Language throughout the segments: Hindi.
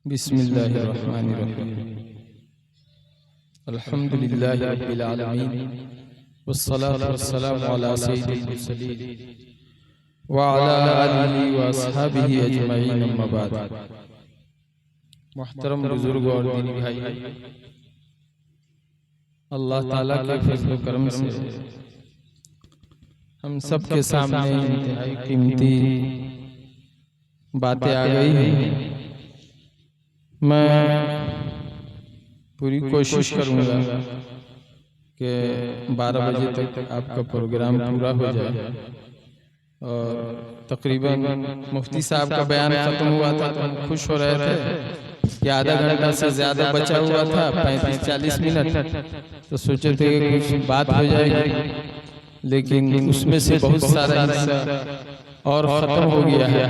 बिस्मिल्लाहिर्रहमानिर्रहीम। अल्हम्दुलिल्लाहि रब्बिल आलमीन वस्सलातु वस्सलामु अला सय्यिदिल मुरसलीन व अला आलिहि व अस्हाबिहि अजमईन, अम्मा बाद। मुहतरम बुजुर्ग और दीनी भाई, अल्लाह ताला के फज़ल व करम से हम सब के सामने इंतहाई कीमती बातें आ गई हैं। मैं पूरी कोशिश करूंगा कि 12 बजे तक आपका प्रोग्राम पूरा हो जाए। और तकरीबन मुफ्ती साहब का बयान ख़त्म हुआ था तो हम खुश हो रहे थे कि आधा घंटा से ज़्यादा बचा हुआ था, 35-40 मिनट, तो सोचे थे कि कुछ बात हो जाएगी, लेकिन उसमें से बहुत सारा हिस्सा और ख़त्म हो गया है।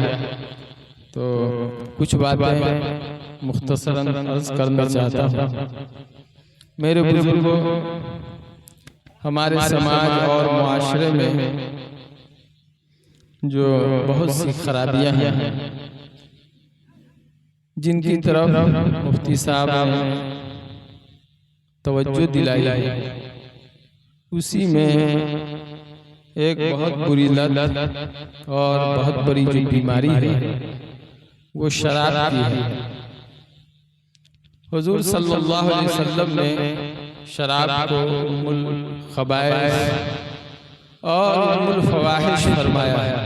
तो कुछ बातें मुख्तसरन अर्ज करना चाहता हूँ। मेरे बुजुर्गों, हमारे समाज और मुआशरे में जो बहुत सी खराबियाँ हैं जिनकी तरफ मुफ्ती साहब ने तवज्जो दिलाई, उसी में एक बहुत बुरी लत और बहुत बड़ी जो बीमारी है वो शराब की है। हुजूर सल्लल्लाहु अलैहि वसल्लम ने शराब को उम्मुल खबाइस और उम्मुल फवाहिश फरमाया है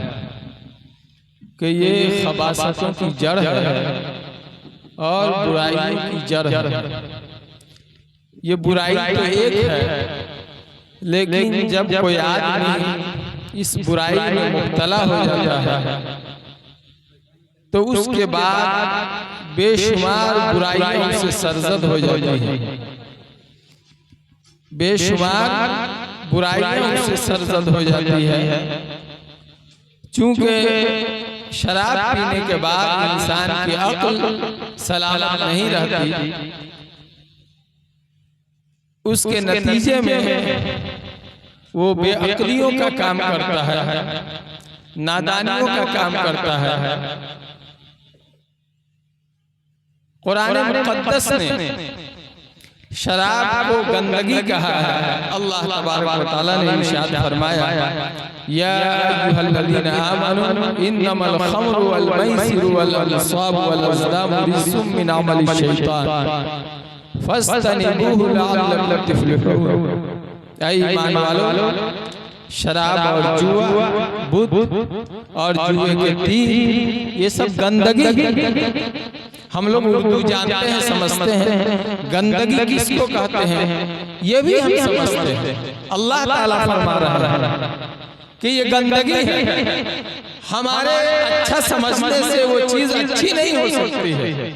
कि ये खबासतों की जड़ है और बुराइयों की जड़ है। ये बुराई तो एक है, लेकिन जब कोई आदमी इस बुराई में मुब्तला हो जाता है तो उसके बाद बेशुमार बुराइयों से सरजद हो जाती है, बेशुमार बुराइयों से सरजद हो जाती है। चूंकि शराब पीने के बाद इंसान की अक्ल सलामत नहीं रहती, उसके नतीजे में वो बेअक्लियों का काम करता है, नादानियों का काम करता है। कुरान मुक़द्दस ने शराब को गंदगी कहा है। अल्लाह तबारक व तआला ने इरशाद फरमाया, या अय्युहल्लज़ीना आमनू इन्नमल खम्रु वल मैसिरु वल अंसाबु वल अज़लामु रिज्सुम मिन अमलि शैतान फस्तनिबूहु लअल्लकुम तुफ्लिहून। ऐ ईमान वालों, शराब और जुआ, बुत और जुए के तीर, ये सब गंदगी। हम लोग उर्दू जानते हैं, समझते हैं, गंदगी किसको कहते हैं ये भी हम समझते हैं। अल्लाह ताला फरमा रहा है कि ये गंदगी है। हमारे अच्छा समझने से वो चीज अच्छी नहीं हो सकती है।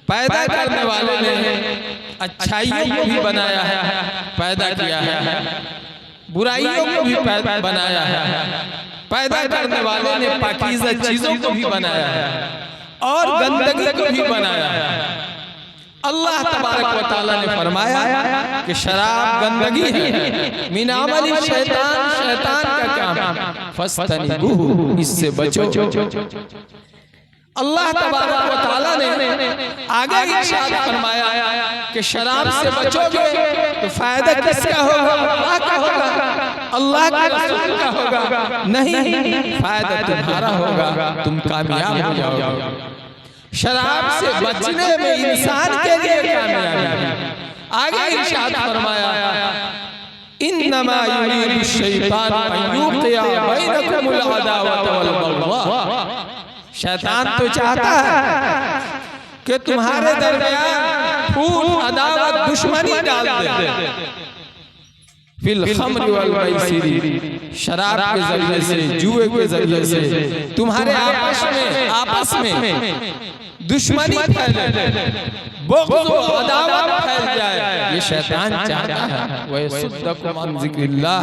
पैदा करने वाले ने अच्छाइयों को भी बनाया है, पैदा किया है, बुराइयों को भी बनाया है। पैदा करने वाले ने पाकीज़ा चीजों को भी बनाया है और गंदगी को भी बनाया है। अल्लाह तबारक व तआला ने फरमाया कि शराब गंदगी है, मिन अमलि शैतान, शैतान का काम, फस्तनिबूहु, इससे बचो। अल्लाह तबारक व तआला ने आगे इरशाद फरमाया कि शराब से बचोगे तो फायदा किसका होगा? अल्लाह का होगा, अल्लाह के रसूल का होगा, नहीं, फायदा तुम्हारा होगा, तुम कामयाब हो जाओगे। शराब से बचने में इंसान के लिए कामयाबी। आगे इरशाद फरमाया, इन्नमा युरीदु शैतान अन युक़िया बैनकुमुल अदावत वल बग़ज़ा। शैतान तो चाहता है कि तुम्हारे दरमियान फूट, अदावत, दुश्मनी डाल दे। फिल खम्रि वल मैसिरी, शराब के जरिए से, जुए के जरिए से तुम्हारे आपस में दुश्मनी फैले, बुग़्ज़ व अदावत फैल जाए। ये शैतान चाहता है। वयसुद्दकुम अन ज़िक्रिल्लाह,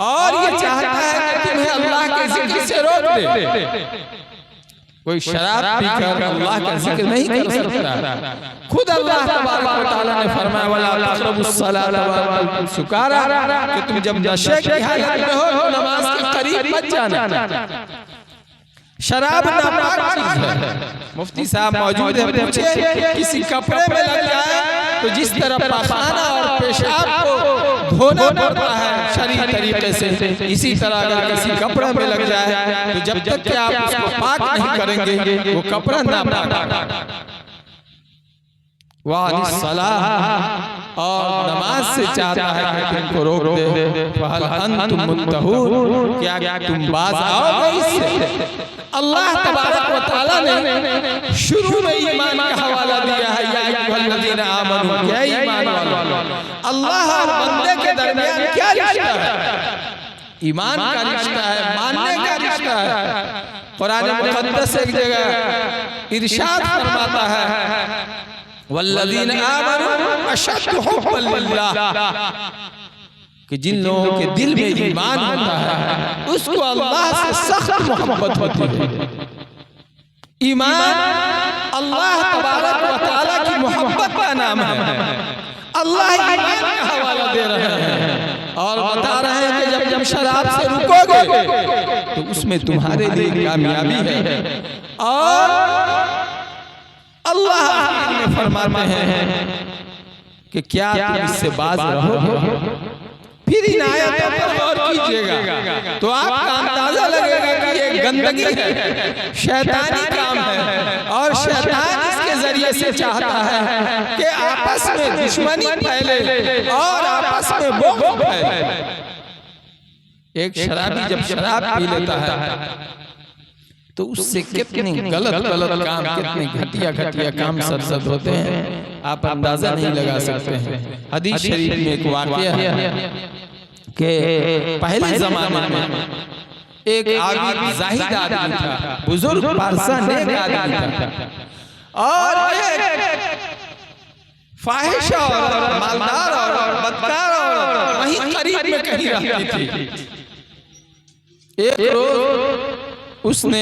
और ये चाहता है कि तुम्हें अल्लाह के जिक्र से रोक दे। कोई शराब पीकर अल्लाह का जिक्र नहीं कर सकता। खुद अल्लाह तबारक व तआला ने फरमाया, वला तक़रबुस सलात व अंतुम सुकारा, कि तुम जब नशे की हालत में हो तो नमाज के करीब मत जाना। शराब नापाक चीज है। मुफ्ती साहब मौजूद है, पूछे किसी कपड़े में लग जाए तो जिस तरह पाखाना और पेशाब को धोना पड़ता है शरीर तरीके से, इसी तरह अगर किसी कपड़े में लग जाए तो जब तक कि आप उसको पाक नहीं करेंगे वो कपड़ा नापाक। वाह सलाह और नमाज से चाहता है कि तुमको रोक दे। फहल अंतुम मुंतहून, क्या तुम बाज आओगे इससे? अल्लाह तबारक व तआला ने शुरू में ईमान का हवाला दिया है, या अय्युहल्लज़ीना आमनू, क्या ईमान वालों, अल्लाह और बंदे के दरमियान क्या रिश्ता है? ईमान का रिश्ता है, मानने का रिश्ता है। कुरान मुक़द्दस एक जगह इरशाद फरमाता है वल्लज़ीना आमनू अशद्दु हुब्बन लिल्लाह, कि जिन लोगों के दिल में ईमान होता है उसको अल्लाह से सख्त मोहब्बत होती है। ईमान अल्लाह तबारक व तआला की मोहब्बत का नाम है। अल्लाह ईमान का हवाला दे रहे हैं और बता रहे हैं कि जब शराब से रुकोगे तो उसमें तुम्हारे लिए कामयाबी है। और अल्लाह ने फरमाते हैं कि क्या तुम इससे बाज रहोगे? फिर इन आयतों पर गौर कीजिएगा तो आपका अंदाजा लगेगा कि ये गंदगी है, शैतानी काम है, और शैतान इसके जरिए से चाहता है कि आपस में दुश्मनी फैले और आपस में बुग़्ज़ फैले। एक शराबी जब शराब पी लेता है तो उससे कितने गलत काम, कितने घटिया काम सरजद होते हैं, आप अंदाजा नहीं लगा सकते हैं। हदीस शरीफ में एक वाक़या है कि पहले ज़माने में एक आदमी ज़ाहिद आदमी था, बुजुर्ग पारसा नेक आदमी था, और एक फाहिश और मालदार और बदकार और वहीं करीब में कहीं रहती थी। एक रोज उसने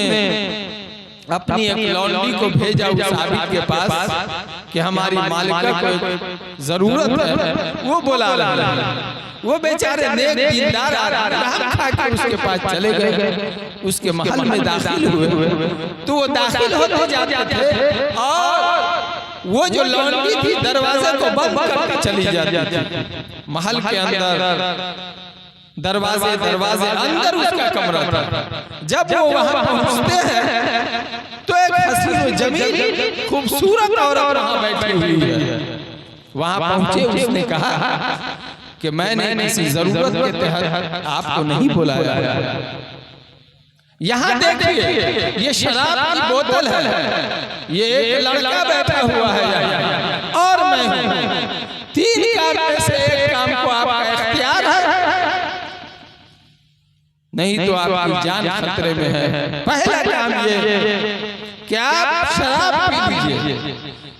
अपनी एक लौंडी को भेजा उस आबिद के पास कि हमारी मालिका को जरूरत है, वो बुला रहा है। वो बेचारे नेक दीनदार आराम खा के उसके पास चले गए, उसके महल में दाखिल हुए तो वो दाखिल होते जाते थे और वो जो लौंडी थी दरवाजे को बंद करके चली जाती थी। महल के अंदर दरवाजे अंदर उसका कमरा था। जब वो वहां पहुंचते हैं तो एक हसीन जमील खूबसूरत औरत वहां बैठी हुई है। वहां पहुंचे, उसने कहा कि मैंने किसी जरूरत के तहत आपको नहीं बुलाया है। यहाँ देखिए ये शराब की बोतल है, ये एक लड़का बैठा हुआ है और मैं हूँ। 3 काम में से एक काम को आपका इख्तियार है, नहीं तो आपकी जान खतरे में है। पहला काम ये कि आप शराब पी लीजिए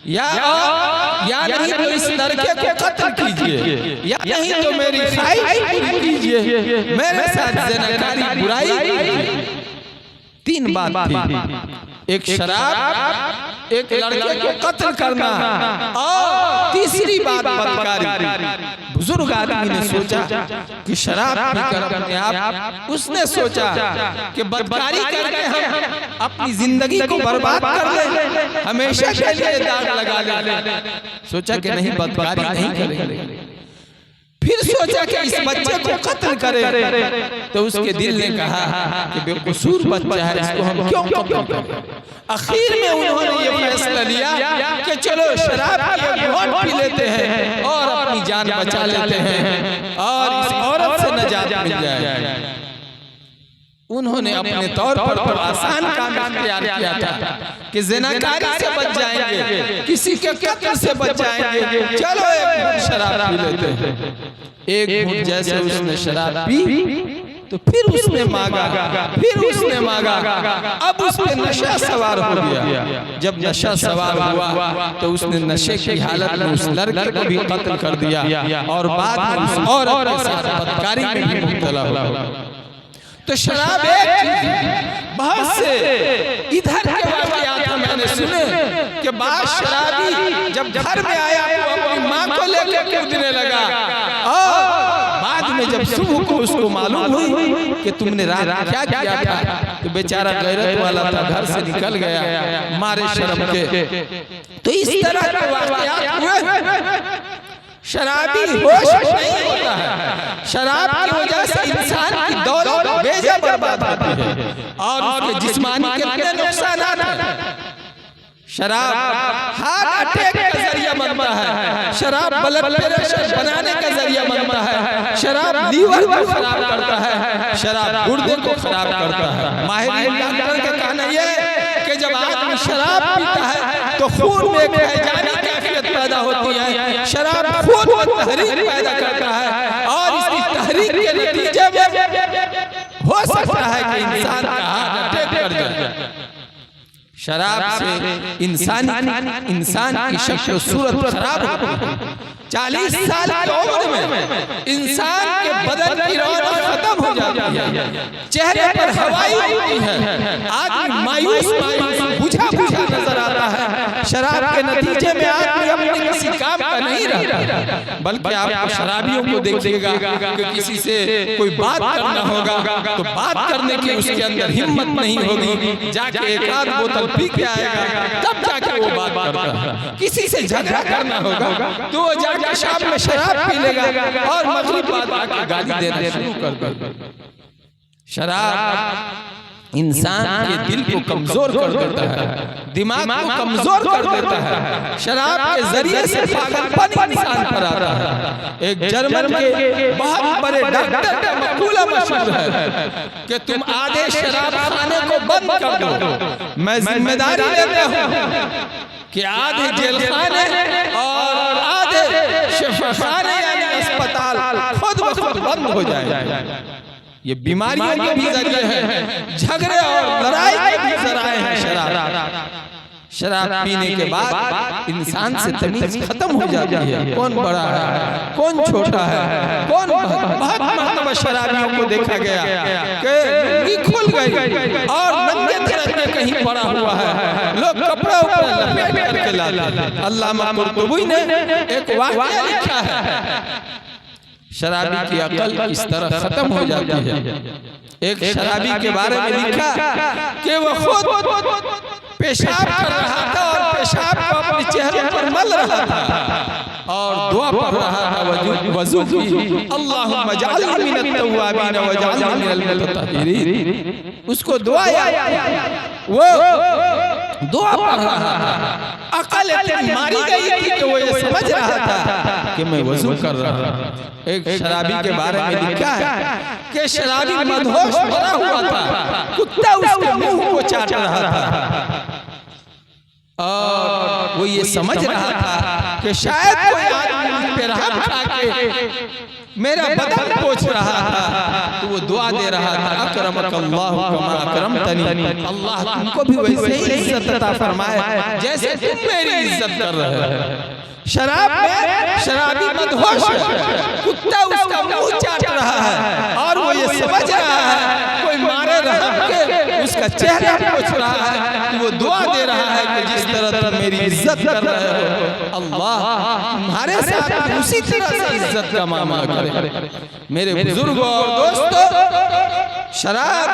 या नहीं तो इस लड़के को कत्ल कीजिए, या नहीं तो मेरी ख्वाहिश पूरी कीजिए, मेरे साथ ज़िनाकारी बुराई। 3 बात थी, एक शराब, एक लड़के को कत्ल करना और तीसरी बात बदकारी। बुजुर्ग आदमी ने सोचा कि शराब पीकर अपने आप, उसने सोचा कि बदकारी करके हम अपनी जिंदगी को बर्बाद कर लें, हमेशा के लिए दाग लगा लें। सोचा कि नहीं, बदकारी नहीं करेंगे। फिर सोचा कि इस बच्चे को कत्ल करें, तो उसके दिल ने कहा कि बेकसूर बच्चा है, इसको हम क्यों कत्ल करें। आखिर में उन्होंने ये फैसला लिया कि चलो शराब की घोट पी लेते हैं और अपनी जान बचा लेते हैं और इस औरत से नजात मिल जाए। उन्होंने अपने तौर पर आसान काम इख्तियार किया था कि ज़िनाकारी से बच जाएंगे, किसी के कत्ल से बच जाएंगे, चलो एक घूंट शराब पी लेते हैं। एक घूंट जैसे उसने शराब पी तो फिर उसने मांगा, अब उस पे नशा सवार हो गया। जब नशा सवार हुआ तो उसने नशे की हालत में उस लड़के को भी कत्ल कर दिया और बाद में उस औरत के साथ बदकारी में भी मुब्तला हुआ। तो शराब एक चीज, बहुत से इधर के वाक़यात मैंने सुने कि बाद शराबी जब घर में आया तो अपनी माँ को लेकर कूदने लगा और बाद में जब सुबह को उसको मालूम हुई कि तुमने रात क्या किया था, तो बेचारा गैरत वाला था, घर से निकल गया मारे शर्म के। तो इस तरह के वाक़यात हुए। शराबी होश नहीं होता है, शराब की वजह से इंसान की दौलत बेजा बर्बाद होती है और उसके जिस्मानी कितने नुकसानात हैं। शराब हार्ट अटैक का जरिया बनता है, शराब ब्लड प्रेशर बनाने का जरिया बनता है, शराब लीवर को खराब करता है, शराब गुर्दे को खराब करता है। माहिर डॉक्टर का कहना यह है कि जब आदमी शराब पीता है तो खून में एक हैजानी कैफियत पैदा होती है, शराब खून में तहरीक पैदा करता है और इसकी तहरीक के नतीजे में हो सकता है कि इंसान का हार्ट अटैक कर जाए। शराब से इंसान की शक्ल सूरत खराब होती है। 40 साल की उम्र में इंसान के बदन की रौनक खत्म हो जाती है, चेहरे पर हवाई होती है, आदमी मायूस बुझा बुझा नजर आता है। शराब के नतीजे में आदमी अपने किसी काम का नहीं रहता, बल्कि आप शराबियों को देखिएगा कि किसी से कोई बात करना होगा तो बात करने की उसके अंदर हिम्मत नहीं होगी, जाके एक आध बोतल पी के आएगा तब जाके वो बात करता है। किसी से झगड़ा करना होगा तो वो जाके शाम में शराब पी लेगा और मगरिब बाद आके गाली देना शुरू कर देगा। शराब इंसान के दिल को कमजोर कर देता है, दिमाग को कमजोर कर देता है। शराब के जरिए से पागलपन इंसान पर आता है। एक जर्मन के बहुत बड़े डॉक्टर का मकूला मशहूर है कि तुम आधे शराब खाने को बंद कर दो, मैं जिम्मेदारी लेता हूँ कि आधे जेल खाने और आधे शिफाखाने यानी अस्पताल खुद ब खुद बंद हो जाए। ये बीमारियों के भी जरिए है, झगड़े और लड़ाई के भी जराए हैं शराब। शराब पीने के बाद इंसान से तमीज खत्म हो जाती है, कौन बड़ा है कौन छोटा है, कौन बहुत मरतबा शराबियों को देखा गया कि खुल गई और नंगे तिरंगे कहीं पड़ा हुआ है, लोग कपड़ा ऊपर लपेट करके लाते। अल्लामा कुर्तुबी ने एक वाक़या लिखा है, शराबी की अकल इस तरह खत्म हो जाती है। एक शराबी के बारे में लिखा कि वो खुद पेशाब कर रहा था और पेशाब को अपने चेहरे पर मल रहा था और दुआ पढ़ रहा था वज़ू की, अल्लाहुम्मा जअलनी मिनत तव्वाबीन वजअलनी मिनल मुततहिरीन। उसको दुआ याद, वो दुआ पढ़ रहा था, अकल इतनी मारी गई थी कि वो ये समझ रहा था कि मैं वज़ू कर रहा हूँ। एक शराबी के बारे में लिखा है कि शराबी मदहोश भरा हुआ था, कुत्ता उसके मुंह को चाट रहा था और वो ये समझ रहा था कि शायद कोई आदमी पे रहम खा के मेरा बदन पोंछ रहा था, तो वो दुआ दे रहा था, अकरमकल्लाहु कमा अकरमतनी, अल्लाह तुमको भी वैसे ही इज्जत अता फरमाए जैसे तुम मेरी इज्जत कर रहे हो। शराब में शराबी मदहोश है, कुत्ता उसका मुंह चाट रहा है और वो ये समझ रहा है कोई मारे रहम के उसका चेहरा पोंछ रहा है, तो वो दुआ दे रहा है कि जिस तरह तुम मेरी इज्जत कर रहे हो अल्लाह तुम्हारे साथ उसी तरह से इज्जत का मामला करे। मेरे बुजुर्गों और दोस्तों, शराब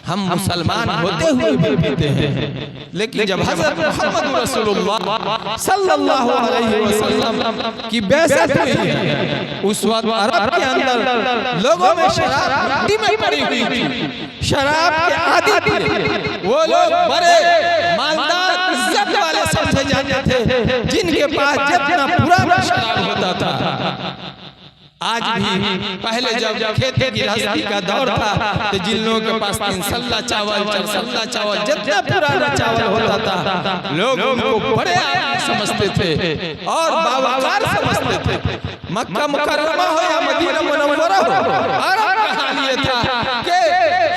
हम मुसलमान होते हुए भी पीते हैं, लेकिन जब हज़रत मोहम्मद रसूलुल्लाह सल्लल्लाहु अलैहि वसल्लम की बैसत हुई है, उस वक्त अरब के अंदर लोगों में शराब मिट्टी में पड़ी हुई थी, शराब के आदी थे। वो लोग बड़े मालदार इज्जत वाले समझे जाते थे, जिनके पास जितना पुराना शराब होता था। आज भी पहले जब खेती गृहस्थी का दौर था तो जिन लोगों के पास 3 सल्ला चावल 4 सल्ला चावल जितना पुराना चावल होता था लोग उनको बड़े आदमी समझते थे और बावकार समझते थे। मक्का मुकर्रमा हो या मदीना मुनव्वरा हो, अरब का हाल ये था कि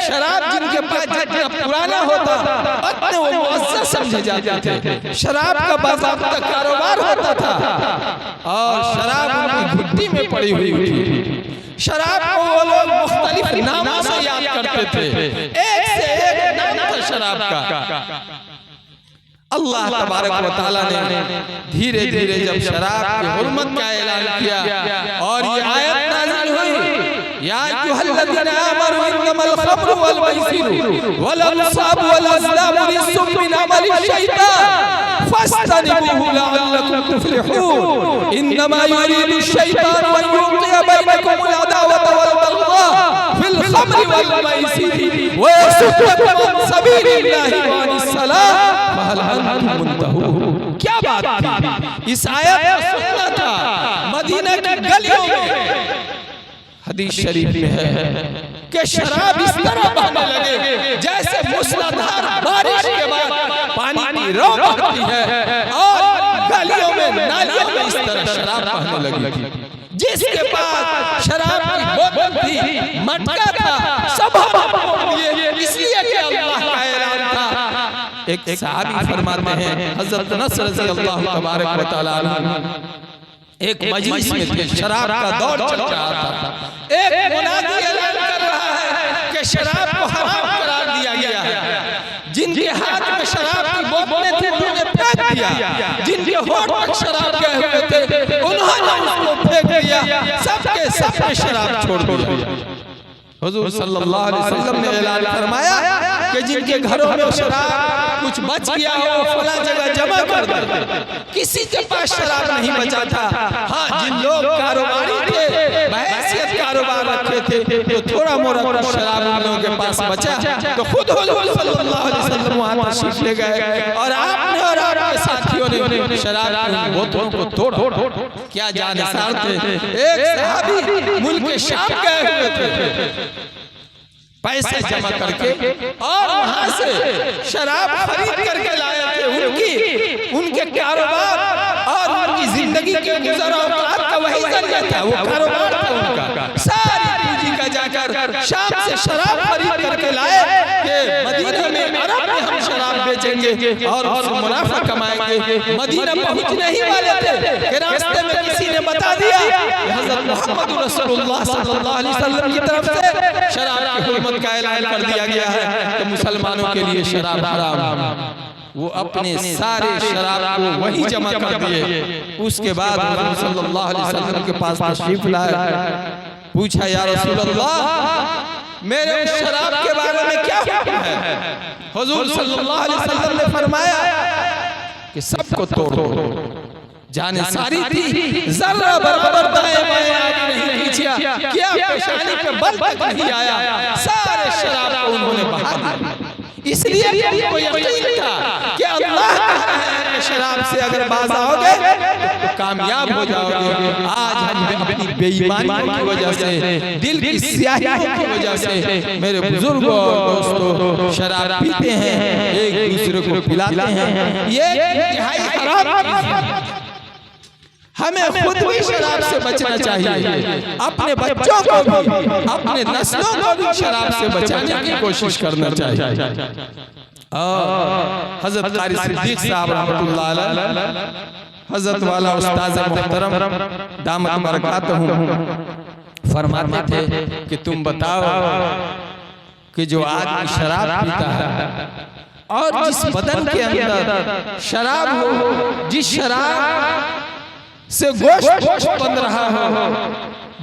शराब जिनके पास जितना पुराना होता उतने वो मुअज़्ज़ज़ समझे जाते थे। शराब का बाज़ाब्ता कारोबार होता था और शराब उनकी घुट्टी में पड़ी हुई थी। शराब को वो लोग मुख्तलिफ नामों से याद करते थे, एक से एक नाम था शराब का। अल्लाह तबारक व तआला ने धीरे धीरे जब शराब की हुर्मत का ऐलान किया और ये आयत नाज़िल हुई अय्युहल्लज़ीना आमनू इन्नमल ख़म्रु वल मैसिरु वल अंसाबु वल अज़लामु रिज्जुम मिन अमलि शैतान फस्तनिबूहु लअल्लकुम तुफ्लिहून इन्नमा युरीदु शैतानु अन युक़िअ बैनकुमुल अदावत वल बग़दा फिल ख़म्रि वल मैसिरि व यसुद्दकुम अन सबीलिल्लाहि व अनिस सलाह फहल अंतुम मुंतहून। क्या बात थी इस आयत को सुनना था। मदीना की गलियों में हदीस शरीफ में है कि शराब इस तरह बहने लगे जैसे मूसलाधार बारिश के बाद पानी की रौं बहती है, और गलियों में नालियों में इस तरह शराब बहने लगी। जिसके पास शराब की बोतल थी, मटका था, सब हम लिए, इसलिए कि अल्लाह का ऐलान था। एक सहाबी फरमाते हैं हज़रत अनस रज़ियल्लाहु तबारक व तआला अन्हु एक मजलिस में थे, शराब का दौर चल रहा था। एक मुनादी ऐलान कर रहा है कि शराब को हराम करार दिया गया है। जिनके हाथ में शराब की बोतलें थी उन्होंने फेंक दिया, जिनके होठ पर शराब गए हुए थे उन्होंने उसको फेंक दिया, सबके सब शराब छोड़ दिया। हुजूर सल्लल्लाहु अलैहि वसल्लम ने ऐलान फरमाया कि जिनके घरों में शराब कुछ बच गया हो फला जगह जमा कर दे। किसी के पास शराब नहीं बचा था। हाँ, जिन लोग कारोबारी थे, बहैसियत कारोबार रखे थे, तो थोड़ा मोड़ा कुछ शराब उन लोगों के पास बचा तो खुद हुजूर सल्लल्लाहु अलैहि वसल्लम वहां तशरीफ ले गए और आपने और आपके साथियों ने शराब की बोतलों को तोड़ा। क्या जानसार थे। एक सहाबी मुल्क शाम गए हुए थे पैसे जमा करके और वहां से शराब खरीद करके लाए थे। उनके कारोबार और उनकी जिंदगी के गुज़र औक़ात का वही जरिया था, वो कारोबार था उनका। सारी पूंजी का जाकर शाम से शराब खरीद करके लाए कि मदीना में अरब में हम शराब बेचेंगे और उससे मुनाफा कमाएंगे। मदीना पहुंचने ही वाले थे कि रास्ते में किसी ने बता दिया हज़रत मोहम्मद रसूलुल्लाह सल्लल्लाहु अलैहि वसल्लम की तरफ से शराब की हुर्मत का ऐलान कर दिया गया है तो मुसलमानों के लिए शराब हराम। वो अपने सारे शराब को वही जमा कर दिए। उसके बाद हुजूर सल्लल्लाहु अलैहि वसल्लम के पास तशरीफ लाए, पूछा या रसूल अल्लाह मेरे उस शराब के बारे में क्या हुक्म है। हुजूर सल्लल्लाहु अलैहि वसल्लम ने फरमाया कि सबको तोड़ो। जाने सारी थी, जरा बराबर दाएं बाएं आगे नहीं खींचा, क्या पेशानी पे बल तक नहीं आया, सारे शराब को उन्होंने बहा दिया। इसलिए उनको यकीन था कि अल्लाह कह रहा है कि शराब से अगर बाज आओगे तो कामयाब हो जाओगे। आज हम अपनी बेईमानी की वजह से, दिल की स्याही की वजह से मेरे बुजुर्गों और दोस्तों शराब पीते हैं, एक दूसरे को पिलाते हैं। ये इंतहाई हराम। हमें खुद भी शराब से बचना चाहिए, अपने बच्चों को भी, अपने नस्लों को भी शराब से बचाने की कोशिश करना चाहिए। हज़रत क़ारी सिद्दीक़ साहब रहमतुल्लाह अलैह, हज़रत वाला उस्ताद मोहतरम दामत बरकातहू फरमाते थे कि तुम बताओ कि जो आदमी शराब पीता है और जिस बदन के अंदर शराब हो, जिस शराब से गोश्त बन रहा हो,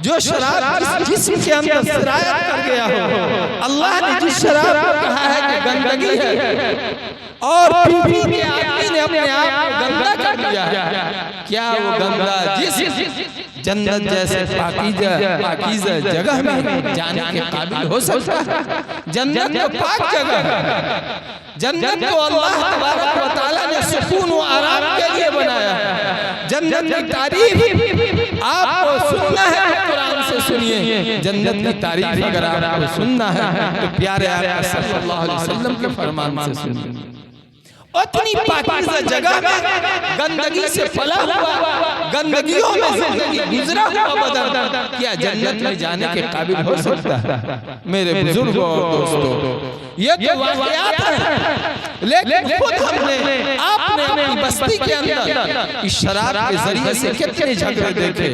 जो शराब जिस्म के अंदर सरायत कर गया हो, अल्लाह ने जिस शराब को कहा है कि गंदगी है और पी के आदमी ने अपने आप को गंदा कर दिया है, क्या वो गंदा जिस्म जन्नत जैसे पाकीज़ा जगह में जाने के काबिल हो सकता है? जन्नत तो पाक जगह है। जन्नत को अल्लाह तबारक व तआला ने सुकून व आराम के लिए बनाया है। जन्नत की तारीफ आपको सुनना है तो कुरान से सुनिए। जन्नत की तारीफ अगर आपको सुनना है तो प्यारे आका सल्लल्लाहु अलैहि वसल्लम के फरमान से सुनिए। उतनी पाकीज़ा जगह में गंदगी से फला हुआ, गंदगियों में जिंदगी गुजरा हुआ बदन क्या जन्नत में जाने के काबिल हो सकता है? मेरे बुजुर्गों और दोस्तों, ये तो वाक़यात है, लेकिन खुद हमने आपने अपनी बस्ती के अंदर इस शराब के जरिए से कितने झगड़े देखे,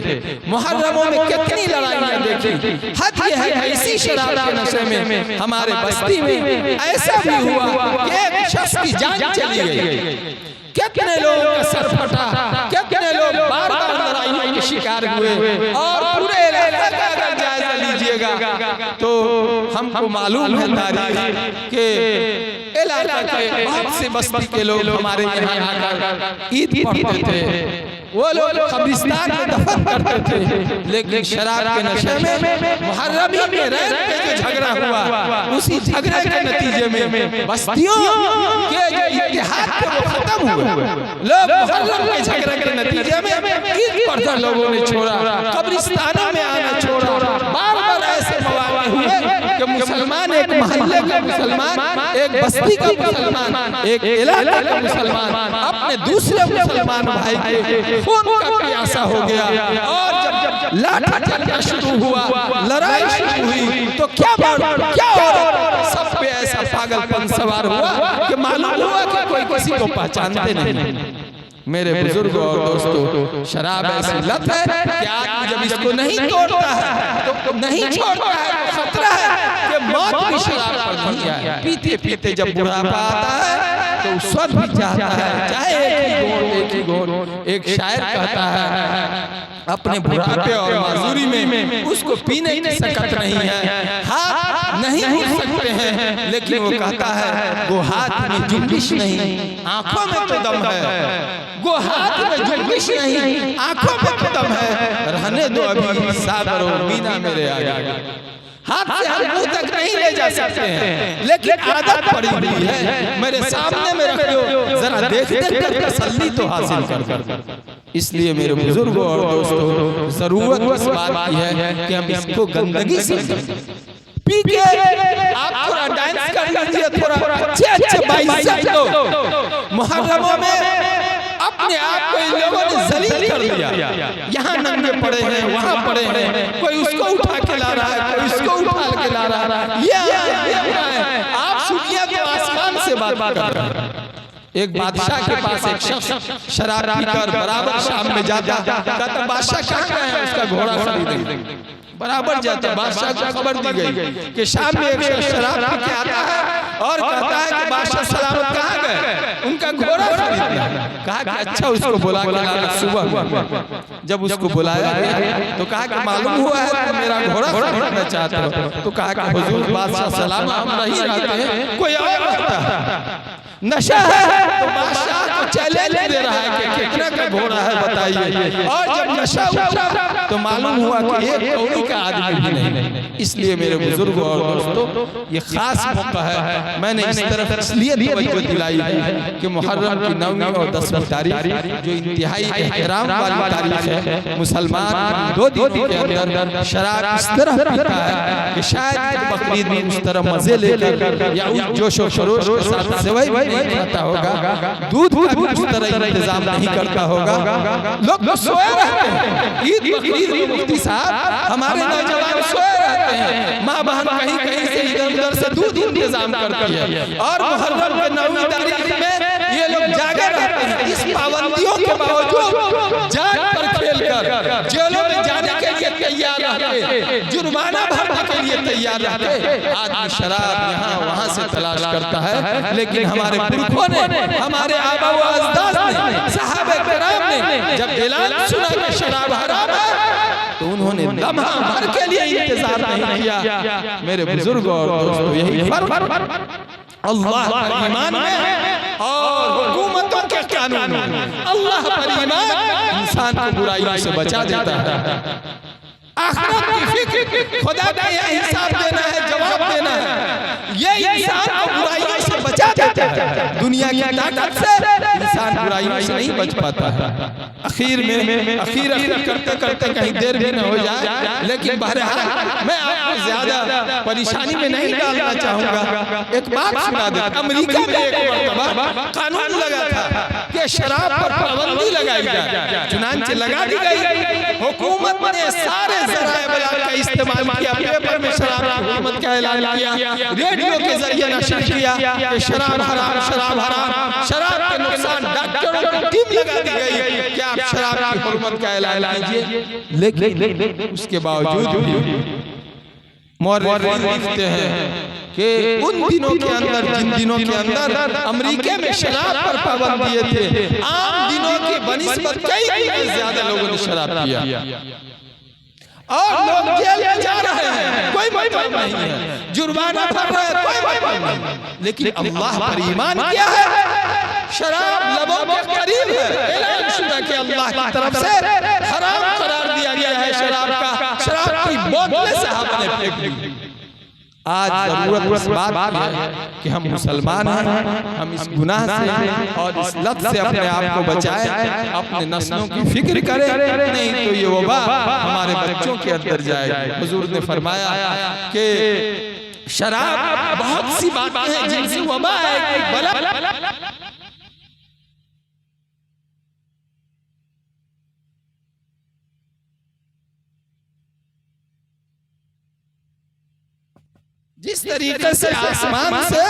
मुहर्रमों में कितनी लड़ाइयाँ देखी। हद ये है कि इसी शराब के नशे में हमारे बस्ती में ऐसा भी हुआ कि एक शख्स की जान चली गई, कितने लोगों का सर फटा, कितने लोग बार-बार लड़ाइयों के शिकार हुए और पूरे इलाके का अगर जायजा लीजिएगा तो हमको मालूम है तारीख के इलाका के बहुत से बस्ती के लोग हमारे यहाँ आकर ईद पढ़ते थे, वो लोग कब्रिस्तान में दफन करते थे, लेकिन शराब के नशे में मुहर्रमी में रह के जो झगड़ा हुआ, उसी झगड़े के नतीजे में बस्तियों के जो इत्तेहाद थे वो खत्म हुए। लोग मुहर्रम के झगड़े के नतीजे में ईद पढ़कर लोगों ने छोड़ा, कब्रिस्तानों में आना छोड़ा। बार-बार ऐसे मौके हुए कि मुसलमान एक महल्ले का मुसलमान, एक बस्ती का मुसलमान, एक इलाके का मुसलमान अपने दूसरे मुसलमान भाई के खून का प्यासा हो गया। और जब लाठी चलना शुरू हुआ, लड़ाई शुरू हुई, तो क्या सब पे ऐसा पागलपन सवार हुआ कि मालूम हुआ कि कोई किसी को पहचानते नहीं। मेरे बुजुर्गों और दोस्तों, शराब ऐसी लत है कि आदमी जब इसको नहीं तोड़ता है तो नहीं छोड़ता है, तो खतरा है कि मौत भी शराब पर घुस जाए। पीते पीते जब बुढ़ापा आता है तो स्वर्ग भी चाहता है, चाहे एक ही घोट। एक शायर कहता है अपने बुढ़ापे और माजूरी में उसको पीने की सकत नहीं है, हाथ नहीं हिल सकते हैं, लेकिन वो कहता है वो हाथ में जुम्बिश नहीं, आंखों में तो दम है। वो हाथ में जुम्बिश नहीं, आंखों में तो दम है। रहने दो अभी सागर और मीना मेरे आगे, हाथ से हम मुंह तक नहीं ले जा सकते हैं, लेकिन आदत पड़ी हुई है। मेरे सामने में रख दो, जरा देखते कर तसल्ली तो हासिल कर। इसलिए मेरे बुजुर्गों और दोस्तों, जरूरत इस बात की है कि हम इसको गंदगी से पी के आप थोड़ा डांस कर लीजिए, थोड़ा अच्छे बाइसेप्स लो। मुहर्रमों में अपने आप को इन लोगों ने जलील कर लिया, यहाँ नंगे पड़े हैं, वहाँ पड़े हैं, कोई उसको उठा के ला रहा है, कोई उसको उठा के ला रहा है। ये आप सुनिए तो आसमान से बात कर रहे हैं। एक बादशाह के पास एक शख्स शराब पीकर बराबर शाम में जाता, कहता बादशाह कहाँ गए हैं, उसका घोड़ा खरीदेंगे। बराबर जाता, बादशाह को खबर दी गई कि शाम में एक शख्स शराब पी के आता है और कहता है कि बादशाह सलामत कहाँ गए, उनका घोड़ा खरीदना। कहा कि अच्छा उसको बुला के लाना। सुबह जब उसको बुलाया गया तो कहा कि मालूम हुआ है कि मेरा घोड़ा खरीदना चाहता हो, तो कहा कि हुजूर बादशाह सलामत हम नहीं रहते हैं, कोई और रहता है। नशा है तो बादशाह को चैलेंज दे रहा है कि कितना का घोड़ा है बताइए। और जब नशा उतरा तो मालूम हुआ कि एक कौड़ी का आदमी भी नहीं। इसलिए मेरे बुजुर्गों और दोस्तों, ये खास मौका है, मैंने इस तरफ इसलिए तवज्जो दिलाई है कि मुहर्रम की 9वीं और 10वीं तारीख जो इंतहाई एहतराम वाली तारीख है, मुसलमान 2 दिन के अंदर शराब इस तरह पीता है कि शायद बकरीद में उस तरह मजे लेकर या उस जोश और खरोश के साथ सेवई नहीं खाता होगा, दूध का भी उस तरह इंतजाम नहीं करता होगा। लोग सोए रहते हैं, ईद बकरीद में मुफ्ती साहब हमारे नौजवान सोए रहते हैं, माँ बहन कहीं कहीं से इधर-उधर से दूध इंतजाम करती है, और मुहर्रम के 9वीं तारीख में ये लोग जागे रहते हैं। इस पाबंदियों के बावजूद जाग कर खेल कर जेलों में जाने के लिए तैयार रहते, जुर्माना भरने के लिए तैयार रहते। आदमी शराब यहाँ वहाँ से तलाश करता है, लेकिन हमारे पुरखों ने, हमारे आबा व अजदाद ने, सहाबे किराम ने जब ऐलान सुना कि शराब हराम है तो उन्होंने लम्हा भर के लिए इंतजार नहीं किया। मेरे बुजुर्गों और दोस्तों, यही फर्क अल्लाह पर ईमान में और हुकूमतों के कानून में। अल्लाह पर ईमान इंसान को बुराइयों से बचा देता है। आखिरत की फिक्र, खुदा का यह हिसाब देना है, जवाब देना है, ये इंसान को बुराइयों से बचा देता है। दुनिया की ताकत से इंसान बुराइयों से नहीं बच पाता है। आखिर करते करते कहीं देर भी न हो जाए, लेकिन बहरहाल मैं आपको ज्यादा परेशानी में नहीं डालना चाहूंगा। एक बात सुना दे, अमेरिका में एक मरतबा कानून लगा था कि शराब पर पाबंदी लगाई जाए, चुनांचे लगा दी गई। हुकूमत ने सारे ज़राए बयान का इस्तेमाल किया, पेपर में शराब की हुकूमत का ऐलान किया, रेडियो के जरिए नशर किया कि शराब हराम, शराब हराम, शराब के नुकसान, डॉक्टरों की टीम लगा दी गई कि आप शराब की हुकूमत का ऐलान कीजिए। लेकिन उसके बावजूद भी मौर्रिख लिखते हैं कि उन दिनों के अंदर, जिन दिनों के अंदर अमेरिका में शराब पर पाबंदी थे, आम दिनों की बनिस्बत कई गुना ज्यादा लोगों ने शराब पिया। और लोग जेल में जा रहे हैं, कोई मतलब नहीं है, जुर्माना भर रहे हैं, कोई मतलब नहीं, लेकिन अल्लाह पर ईमान किया है, शराब लबों के करीब है, ऐलान शुदा कि अल्लाह की तरफ से हराम करार दिया गया है शराब का, शराब की बोतलें सहाबा ने फेंक दी। आज जरूरत इस बात की है कि हम मुसलमान हैं, हम इस गुनाह से और इस लत से अपने आप को बचाएं, अपने नस्लों की फिक्र करें, नहीं तो ये वबा हमारे बच्चों के अंदर जाएगी। हुजूर ने फरमाया कि शराब बहुत सी बातें हैं जिनसे वबा है, बला जिस तरीके से आसमान से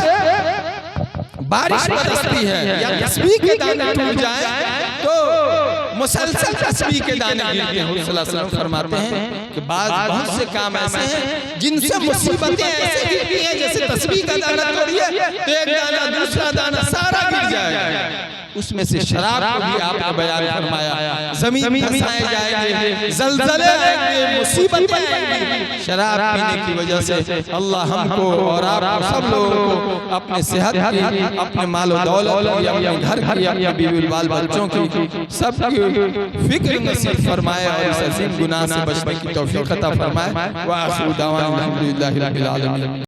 बारिश बरसती है या तस्बीह के दाने टूट जाए तो मुसलसल तस्बीह के दाने गिरते हैं। सल्लल्लाहु अलैहि वसल्लम फरमाते हैं कि बहुत से काम ऐसे हैं जिनसे मुसीबतें ऐसे गिरती हैं जैसे तस्बीह का दाना तोड़िए तो एक दाना दूसरा दाना सारा गिर जाएगा। उसमें से शराब को भी आपने बयान फरमाया, जमीन धंसाए जाएंगे, ज़लज़ले आएंगे, मुसीबतें आएंगी शराब पीने की वजह से। अल्लाह हमको और आप सब लोगों को अपने सेहत की, अपने मालो दौलत की, अपने घर की, अपने बीवी बाल बच्चों की सब की फिक्र नसीब फरमाए और इस अजीम गुनाह से बचने की तौफीक अता फरमाए। व आखिर दावाना अल्हम्दुलिल्लाहि रब्बिल आलमीन।